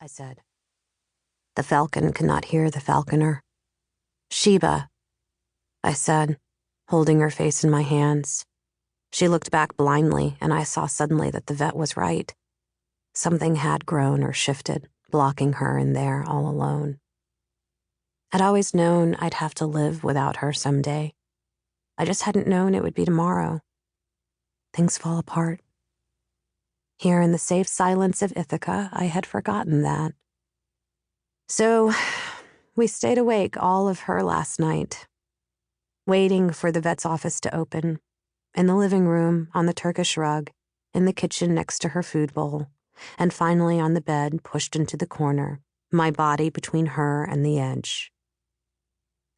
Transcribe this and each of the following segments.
I said. The falcon cannot hear the falconer. Sheba, I said, holding her face in my hands. She looked back blindly, and I saw suddenly that the vet was right. Something had grown or shifted, blocking her in there all alone. I'd always known I'd have to live without her someday. I just hadn't known it would be tomorrow. Things fall apart. Here in the safe silence of Ithaca, I had forgotten that. So, we stayed awake all of her last night, waiting for the vet's office to open, in the living room, on the Turkish rug, in the kitchen next to her food bowl, and finally on the bed pushed into the corner, my body between her and the edge.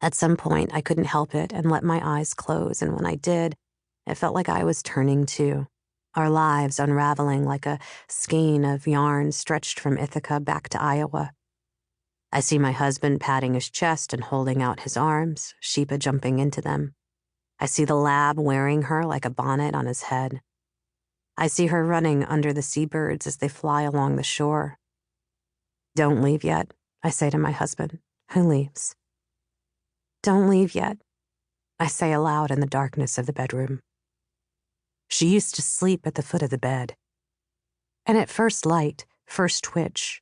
At some point, I couldn't help it and let my eyes close, and when I did, it felt like I was turning too, our lives unraveling like a skein of yarn stretched from Ithaca back to Iowa. I see my husband patting his chest and holding out his arms, Sheba jumping into them. I see the lab wearing her like a bonnet on his head. I see her running under the seabirds as they fly along the shore. Don't leave yet, I say to my husband, who leaves. Don't leave yet, I say aloud in the darkness of the bedroom. She used to sleep at the foot of the bed. And at first light, first twitch,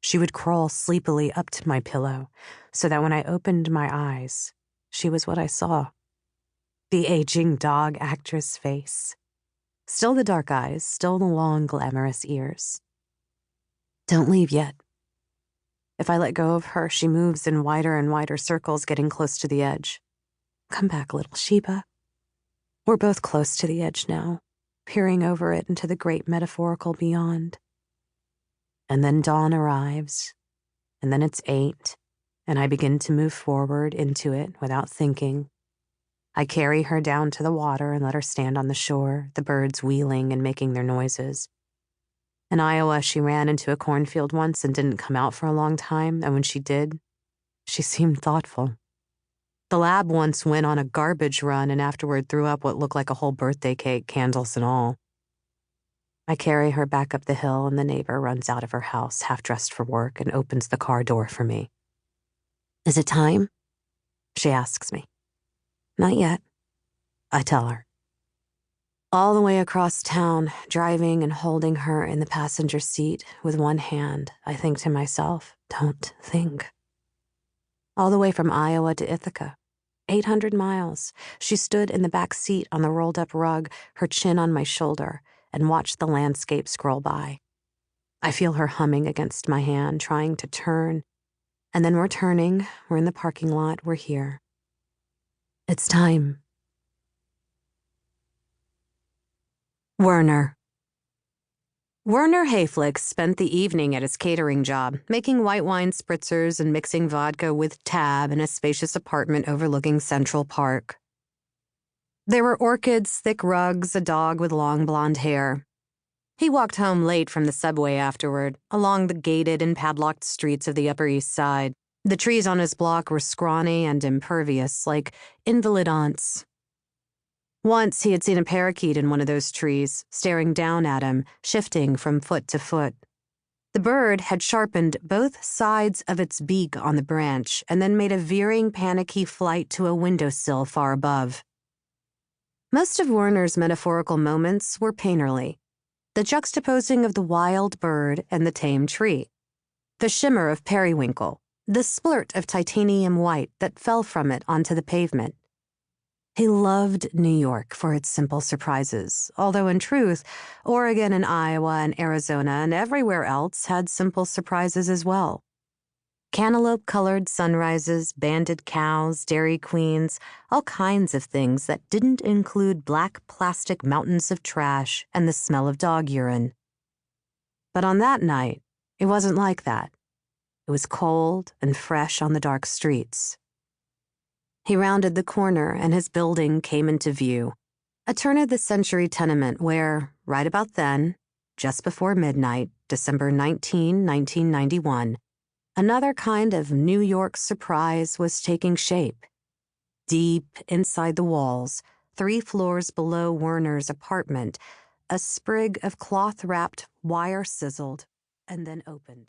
she would crawl sleepily up to my pillow so that when I opened my eyes, she was what I saw. The aging dog actress face. Still the dark eyes, still the long, glamorous ears. Don't leave yet. If I let go of her, she moves in wider and wider circles, getting close to the edge. Come back, little Sheba. We're both close to the edge now, peering over it into the great metaphorical beyond. And then dawn arrives, and then it's 8, and I begin to move forward into it without thinking. I carry her down to the water and let her stand on the shore, the birds wheeling and making their noises. In Iowa, she ran into a cornfield once and didn't come out for a long time, and when she did, she seemed thoughtful. The lab once went on a garbage run and afterward threw up what looked like a whole birthday cake, candles and all. I carry her back up the hill, and the neighbor runs out of her house, half-dressed for work, and opens the car door for me. Is it time? She asks me. Not yet, I tell her. All the way across town, driving and holding her in the passenger seat with one hand, I think to myself, don't think. All the way from Iowa to Ithaca, 800 miles, she stood in the back seat on the rolled-up rug, her chin on my shoulder, and watched the landscape scroll by. I feel her humming against my hand, trying to turn, and then we're turning, we're in the parking lot, we're here. It's time. Werner Hayflick spent the evening at his catering job, making white wine spritzers and mixing vodka with Tab in a spacious apartment overlooking Central Park. There were orchids, thick rugs, a dog with long blonde hair. He walked home late from the subway afterward, along the gated and padlocked streets of the Upper East Side. The trees on his block were scrawny and impervious, like invalid aunts. Once he had seen a parakeet in one of those trees, staring down at him, shifting from foot to foot. The bird had sharpened both sides of its beak on the branch and then made a veering, panicky flight to a windowsill far above. Most of Werner's metaphorical moments were painterly. The juxtaposing of the wild bird and the tame tree. The shimmer of periwinkle. The splurt of titanium white that fell from it onto the pavement. He loved New York for its simple surprises, although in truth, Oregon and Iowa and Arizona and everywhere else had simple surprises as well. Cantaloupe-colored sunrises, banded cows, Dairy Queens, all kinds of things that didn't include black plastic mountains of trash and the smell of dog urine. But on that night, it wasn't like that. It was cold and fresh on the dark streets. He rounded the corner and his building came into view, a turn-of-the-century tenement where, right about then, just before midnight, December 19, 1991, another kind of New York surprise was taking shape. Deep inside the walls, 3 floors below Werner's apartment, a sprig of cloth-wrapped wire sizzled and then opened.